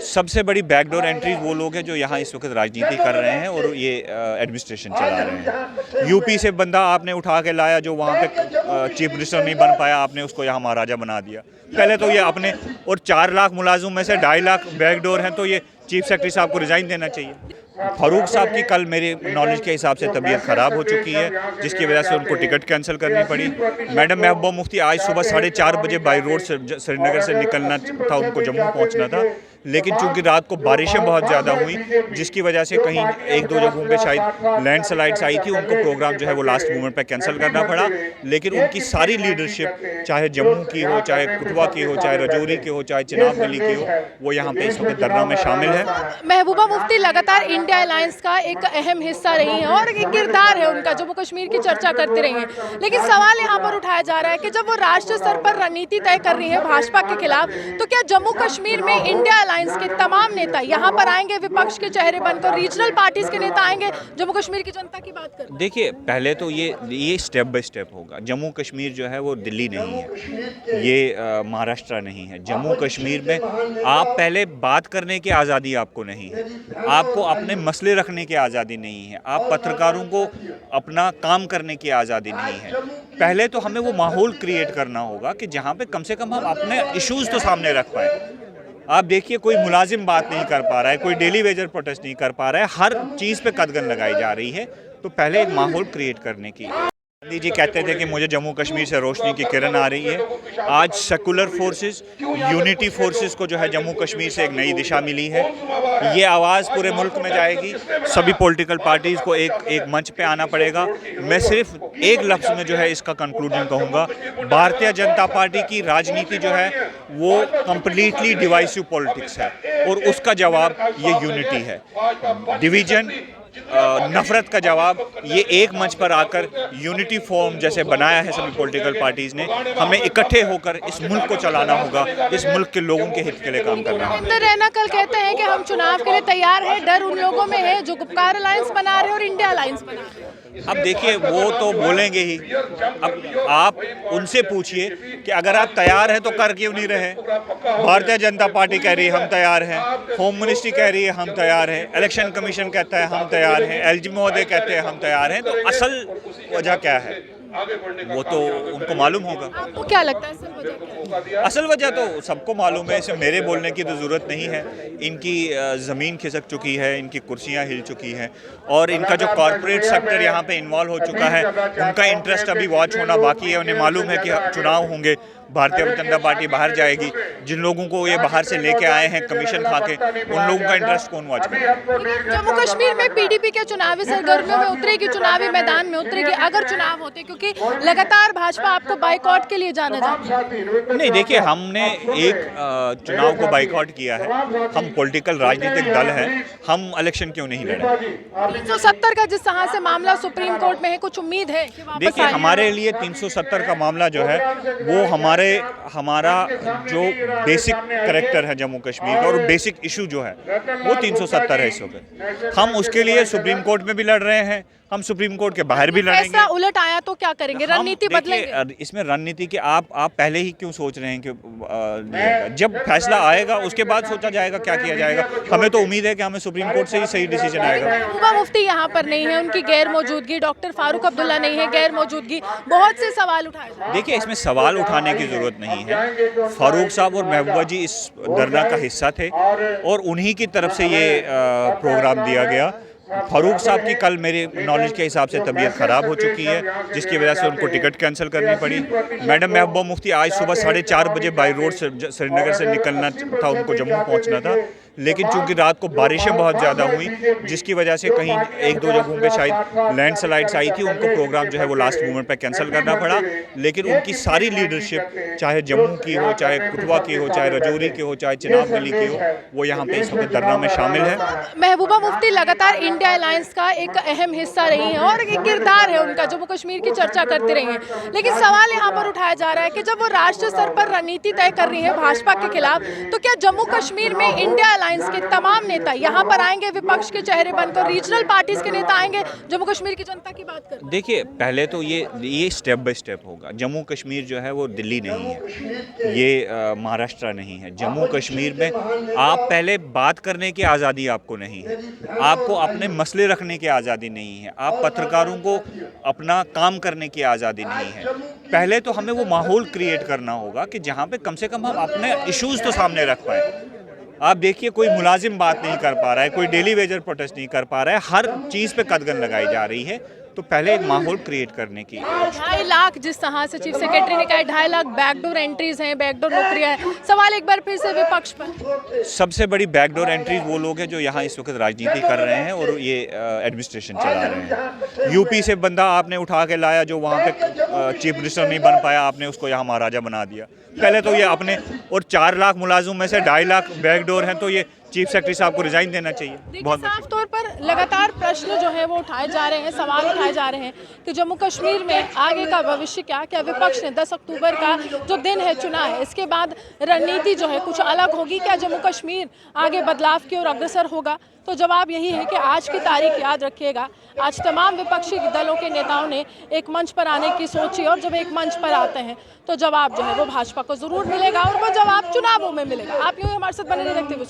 सबसे बड़ी backdoor entries वो लोग हैं जो यहाँ इस वक्त राजनीति कर रहे हैं और ये एडमिनिस्ट्रेशन चला रहे हैं। यूपी से बंदा आपने उठा के लाया जो वहाँ पे चीफ मिनिस्टर नहीं बन पाया, आपने उसको यहाँ महाराजा बना दिया। पहले तो ये अपने और 4 लाख मुलाजिम में से 2.5 लाख बैकडोर हैं, तो ये चीफ सेक्रेटरी साहब को रिज़ाइन देना चाहिए। फारूक साहब की कल मेरे नॉलेज के हिसाब से तबीयत ख़राब हो चुकी है, जिसकी वजह से उनको टिकट कैंसिल करनी पड़ी। मैडम महबूबा मुफ्ती आज सुबह 4:30 बजे बाई रोड से श्रीनगर से निकलना था, उनको जम्मू पहुंचना था, लेकिन चूंकि रात को बारिशें बहुत ज़्यादा हुई, जिसकी वजह से कहीं 1-2 जगहों पे शायद लैंडस्लाइड्स आई थी, उनको प्रोग्राम जो है वो लास्ट मोमेंट पे कैंसिल करना पड़ा। लेकिन उनकी सारी लीडरशिप, चाहे जम्मू की हो, चाहे कठुआ की हो, चाहे रजौरी की हो, चाहे चिनाब गली की हो, वो यहाँ पे इस वक्त धरना में शामिल है। महबूबा मुफ्ती लगातार इंडिया अलायंस का एक अहम हिस्सा रही हैं और एक किरदार है उनका, जम्मू कश्मीर की चर्चा करते रही हैं। लेकिन सवाल यहाँ पर उठाया जा रहा है कि जब वो राष्ट्रीय स्तर पर रणनीति तय कर रही है भाजपा के खिलाफ, तो क्या जम्मू कश्मीर में इंडिया अलायंस के तमाम नेता यहाँ पर आएंगे, विपक्ष के चेहरे बनकर, रीजनल पार्टीज के नेता आएंगे, जम्मू कश्मीर की जनता की बात करें? देखिए, पहले तो ये स्टेप बाय स्टेप होगा। जम्मू कश्मीर जो है वो दिल्ली नहीं है, ये महाराष्ट्र नहीं है। जम्मू कश्मीर में आप पहले बात करने की आज़ादी आपको नहीं है, आपको अपने मसले रखने की आज़ादी नहीं है, आप पत्रकारों को अपना काम करने की आज़ादी नहीं है। पहले तो हमें वो माहौल क्रिएट करना होगा कि जहाँ पे कम से कम हम अपने इश्यूज़ तो सामने रख पाए। आप देखिए, कोई मुलाजिम बात नहीं कर पा रहा है, कोई डेली वेजर प्रोटेस्ट नहीं कर पा रहा है, हर चीज़ पे कदगन लगाई जा रही है। तो पहले एक माहौल क्रिएट करने की। गांधी जी कहते थे कि मुझे जम्मू कश्मीर से रोशनी की किरण आ रही है। आज सेकुलर फोर्सेस, यूनिटी फोर्सेस को जो है जम्मू कश्मीर से एक नई दिशा मिली है। ये आवाज़ पूरे मुल्क में जाएगी। सभी पॉलिटिकल पार्टीज़ को एक मंच पे आना पड़ेगा। मैं सिर्फ एक लफ्ज़ में जो है इसका कंक्लूजन कहूँगा, भारतीय जनता पार्टी की राजनीति जो है वो कम्प्लीटली डिवाइसिव पॉलिटिक्स है और उसका जवाब ये यूनिटी है। डिवीजन, नफरत का जवाब ये एक मंच पर आकर यूनिटी फॉर्म जैसे बनाया है सभी पॉलिटिकल पार्टीज ने। हमें इकट्ठे होकर इस मुल्क को चलाना होगा, इस मुल्क के लोगों के हित के लिए काम करना होगा। इंदर रैना कल कहते हैं कि हम चुनाव के लिए तैयार हैं, डर उन लोगों में है जो गुपकार अलायंस बना रहे हैं और इंडिया अलायंस बना रहे हैं। अब देखिए, वो तो बोलेंगे ही। अब आप उनसे पूछिए कि अगर आप तैयार हैं तो कर क्यों नहीं रहे। भारतीय जनता पार्टी कह रही है हम तैयार हैं, होम मिनिस्ट्री कह रही है हम तैयार हैं, इलेक्शन कमीशन कहता है हम तैयार हैं, एलजी महोदय कहते हैं हम तैयार हैं। तो असल वजह क्या है वो तो उनको मालूम होगा। आपको क्या लगता है असल वजह क्या है? असल वजह तो सबको मालूम है, इसे मेरे बोलने की तो ज़रूरत नहीं है। इनकी ज़मीन खिसक चुकी है, इनकी कुर्सियां हिल चुकी हैं और इनका जो कॉरपोरेट सेक्टर यहाँ पे इन्वॉल्व हो चुका है, उनका इंटरेस्ट अभी वॉच होना बाकी है। उन्हें मालूम है कि चुनाव होंगे, भारतीय जनता पार्टी बाहर जाएगी। जिन लोगों को ये बाहर से लेके आए हैं कमीशन खा के, उन लोगों का इंटरेस्ट कौन वॉच करेगा? जम्मू कश्मीर में पीडीपी के चुनावी सरगर्मियों में उतरेगी, चुनावी मैदान में उतरेगी अगर चुनाव होते, क्योंकि लगातार भाजपा आपको बाइकआउट के लिए जाना जाती है। नहीं, देखिए, हमने एक चुनाव को बाइकआउट किया है। हम पॉलिटिकल राजनीतिक दल हैं, हम इलेक्शन क्यों नहीं लड़े? 370 का जिस तरह से मामला सुप्रीम कोर्ट में है, कुछ उम्मीद है कि वापस देखिए, आएंगे? हमारे लिए 370 का मामला जो है वो हमारा जो बेसिक करैक्टर है जम्मू कश्मीर का और बेसिक इशू जो है वो 370 है इस वक्त। हम उसके लिए सुप्रीम कोर्ट में भी लड़ रहे हैं, हम सुप्रीम कोर्ट के बाहर भी लड़ेंगे। फैसला उलट आया तो क्या करेंगे? रणनीति बदलेंगे? इसमें रणनीति की आप पहले ही क्यों सोच रहे हैं कि जब फैसला आएगा उसके बाद सोचा जाएगा क्या किया जाएगा। हमें तो उम्मीद है कि हमें सुप्रीम कोर्ट से ही सही डिसीजन आएगा। महबूबा मुफ्ती यहाँ पर नहीं है, उनकी गैर मौजूदगी, डॉक्टर फारूक अब्दुल्ला नहीं है, गैर मौजूदगी, बहुत से सवाल उठाए जा रहे हैं। देखिए, इसमें सवाल उठाने की जरूरत नहीं है। फारूक साहब और महबूबा जी इस धरना का हिस्सा थे और उन्हीं की तरफ से ये प्रोग्राम दिया गया। फारूक साहब की कल मेरे नॉलेज के हिसाब से तबीयत ख़राब हो चुकी है, जिसकी वजह से उनको टिकट कैंसिल करनी पड़ी। मैडम महबूबा मुफ्ती आज सुबह 4:30 बजे बाई रोड से श्रीनगर से निकलना था, उनको जम्मू पहुंचना था, लेकिन चूंकि रात को बारिशें बहुत ज़्यादा हुई, जिसकी वजह से कहीं 1-2 जगहों पे शायद लैंडस्लाइड्स आई थी, उनको प्रोग्राम जो है वो लास्ट मोमेंट पे कैंसिल करना पड़ा। लेकिन उनकी सारी लीडरशिप, चाहे जम्मू की हो, चाहे कठुआ की हो, चाहे रजौरी की हो, चाहे चिनाब गली की हो, वो यहाँ पे इस वक्त धरना में शामिल है। महबूबा मुफ्ती लगातार इंडिया अलायंस का एक अहम हिस्सा रही हैं और एक किरदार है उनका, जम्मू कश्मीर की चर्चा करते रही हैं। लेकिन सवाल यहाँ पर उठाया जा रहा है कि जब वो राष्ट्रीय स्तर पर रणनीति तय कर रही है भाजपा के खिलाफ, तो क्या जम्मू कश्मीर में इंडिया अलायंस के तमाम नेता यहाँ पर आएंगे, विपक्ष के चेहरे बनकर रीजनल पार्टीज के नेता आएंगे, जम्मू कश्मीर की जनता की बात करें? देखिए, पहले तो ये स्टेप बाय स्टेप होगा। जम्मू कश्मीर जो है वो दिल्ली नहीं है, ये महाराष्ट्र नहीं है। जम्मू कश्मीर में आप पहले बात करने की आज़ादी आपको नहीं है, आपको अपने मसले रखने की आज़ादी नहीं है, आप पत्रकारों को अपना काम करने की आज़ादी नहीं है। पहले तो हमें वो माहौल क्रिएट करना होगा कि जहाँ पे कम से कम हम अपने इश्यूज़ तो सामने रख पाएँ। आप देखिए, कोई मुलाजिम बात नहीं कर पा रहा है, कोई डेली वेजर प्रोटेस्ट नहीं कर पा रहा है, हर चीज़ पे कदगन लगाई जा रही है। तो पहले एक माहौल क्रिएट करने की 2.5 लाख, जिस तरह से चीफ सेक्रेटरी ने कहा 2.5 लाख बैकडोर एंट्रीज हैं, बैकडोर नौकरियां हैं, सवाल एक बार फिर से विपक्ष पर। सबसे बड़ी बैकडोर एंट्रीज वो लोग हैं जो यहाँ इस वक्त राजनीति कर रहे हैं और ये एडमिनिस्ट्रेशन चला रहे हैं। यूपी से बंदा आपने उठा के लाया जो वहाँ पे चीफ मिनिस्टर नहीं बन पाया, आपने उसको यहाँ महाराजा बना दिया। पहले तो ये अपने, और 4 लाख मुलाजिम में से 2.5 लाख बैकडोर हैं, तो ये चीफ सेक्रेटरी साहब को रिजाइन देना चाहिए। बहुत साफ तौर पर लगातार प्रश्न जो है वो उठाए जा रहे हैं, सवाल उठाए जा रहे हैं कि जम्मू कश्मीर में आगे का भविष्य क्या विपक्ष ने 10 अक्टूबर का जो दिन है चुना है, इसके बाद रणनीति जो है कुछ अलग होगी क्या? जम्मू कश्मीर आगे बदलाव की ओर अग्रसर होगा? तो जवाब यही है कि आज की तारीख याद रखिएगा, आज तमाम विपक्षी दलों के नेताओं ने एक मंच पर आने की सोची, और जब एक मंच पर आते हैं तो जवाब जो है वो भाजपा को जरूर मिलेगा, और वो जवाब चुनावों में मिलेगा। आप यूँ हमारे साथ बने रहे, देखते हुए